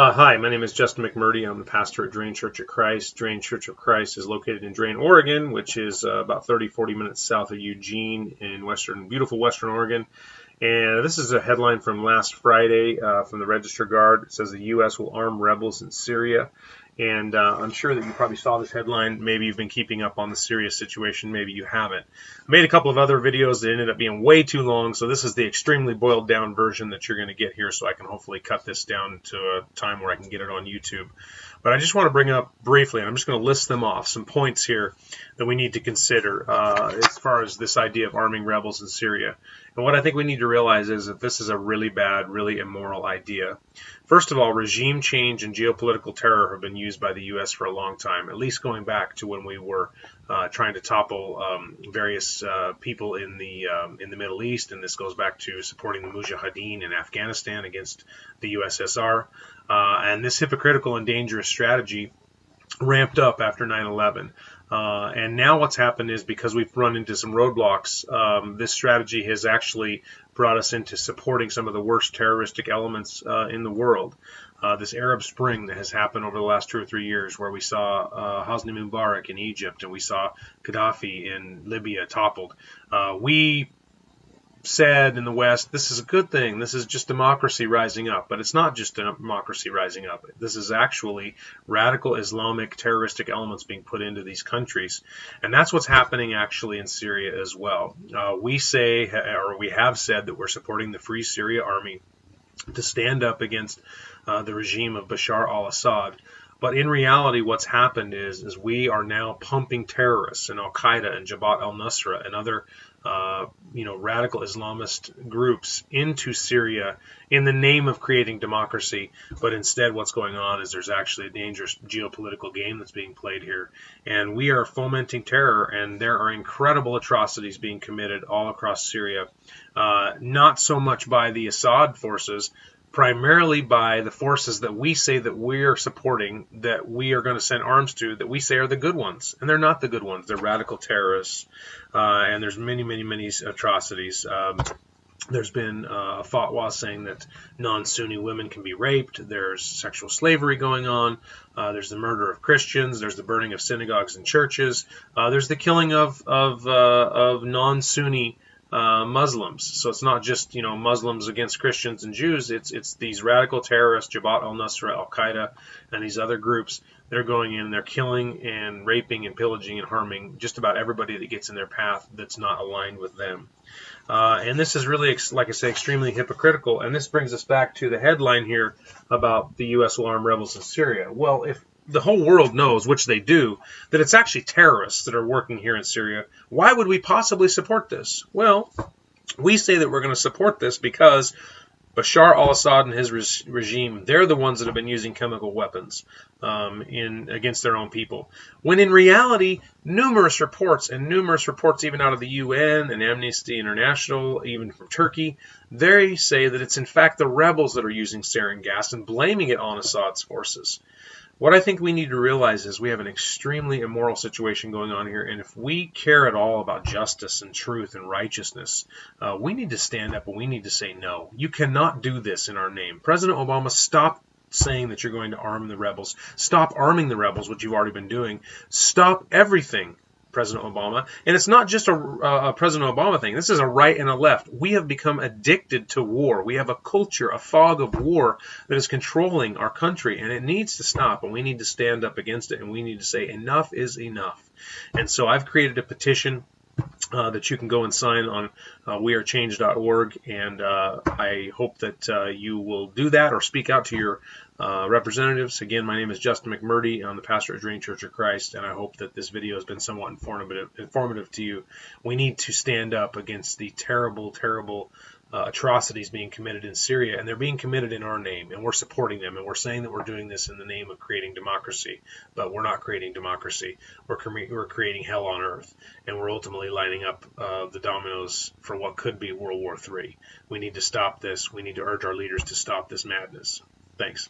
Hi, my name is Justin McMurdy. I'm the pastor at Drain Church of Christ. Drain Church of Christ is located in Drain, Oregon, which is about 30-40 minutes south of Eugene in beautiful Western Oregon. And this is a headline from last Friday from the Register Guard. It says the U.S. will arm rebels in Syria. And I'm sure that you probably saw this headline. Maybe you've been keeping up on the Syria situation. Maybe you haven't. I made a couple of other videos that ended up being way too long, so this is the extremely boiled down version that you're going to get here, so I can hopefully cut this down to a time where I can get it on YouTube. But I just want to bring up briefly, and I'm just going to list them off, some points here that we need to consider as far as this idea of arming rebels in Syria. And what I think we need to realize is that this is a really bad, really immoral idea. First of all, regime change and geopolitical terror have been used by the U.S. for a long time, at least going back to when we were trying to topple various people in the Middle East, and this goes back to supporting the Mujahideen in Afghanistan against the USSR. And this hypocritical and dangerous strategy ramped up after 9/11. And now what's happened is, because we've run into some roadblocks, this strategy has actually brought us into supporting some of the worst terroristic elements in the world. This Arab Spring that has happened over the last 2 or 3 years, where we saw Hosni Mubarak in Egypt and we saw Gaddafi in Libya toppled. We said in the West, this is a good thing. This is just democracy rising up. But it's not just democracy rising up. This is actually radical Islamic terroristic elements being put into these countries. And that's what's happening actually in Syria as well. We say, or we have said, that we're supporting the Free Syria Army to stand up against the regime of Bashar al-Assad. But in reality, what's happened is we are now pumping terrorists and Al-Qaeda and Jabhat al-Nusra and other radical Islamist groups into Syria in the name of creating democracy. But instead, what's going on is there's actually a dangerous geopolitical game that's being played here. And we are fomenting terror, and there are incredible atrocities being committed all across Syria. Not so much by the Assad forces, primarily by the forces that we say that we're supporting, that we are going to send arms to, that we say are the good ones. And they're not the good ones. They're radical terrorists. And there's many, many, many atrocities. There's been a fatwa saying that non-Sunni women can be raped. There's sexual slavery going on. There's the murder of Christians. There's the burning of synagogues and churches. There's the killing of non-Sunni Muslims. So it's not just Muslims against Christians and Jews. It's these radical terrorists, Jabhat al-Nusra, Al-Qaeda, and these other groups. They're going in, they're killing and raping and pillaging and harming just about everybody that gets in their path that's not aligned with them. And this is really, like I say, extremely hypocritical. And this brings us back to the headline here about the U.S. will arm rebels in Syria. Well, if the whole world knows, which they do, that it's actually terrorists that are working here in Syria, why would we possibly support this? Well, we say that we're going to support this because Bashar al-Assad and his regime, they're the ones that have been using chemical weapons against their own people. When in reality, numerous reports even out of the UN and Amnesty International, even from Turkey, they say that it's in fact the rebels that are using sarin gas and blaming it on Assad's forces. What I think we need to realize is we have an extremely immoral situation going on here, and if we care at all about justice and truth and righteousness, we need to stand up and we need to say no. You cannot do this in our name. President Obama, stop saying that you're going to arm the rebels. Stop arming the rebels, which you've already been doing. Stop everything, President Obama. And it's not just a President Obama thing. This is a right and a left. We have become addicted to war. We have a culture, a fog of war that is controlling our country, and it needs to stop, and we need to stand up against it, and we need to say enough is enough. And so I've created a petition that you can go and sign on wearechange.org, and I hope that you will do that or speak out to your representatives. Again, my name is Justin McMurdy. I'm the pastor at Drain Church of Christ, and I hope that this video has been somewhat informative to you. We need to stand up against the terrible, terrible atrocities being committed in Syria, and they're being committed in our name, and we're supporting them, and we're saying that we're doing this in the name of creating democracy, but we're not creating democracy. We're creating hell on earth, and we're ultimately lining up the dominoes for what could be World War III. We need to stop this. We need to urge our leaders to stop this madness. Thanks.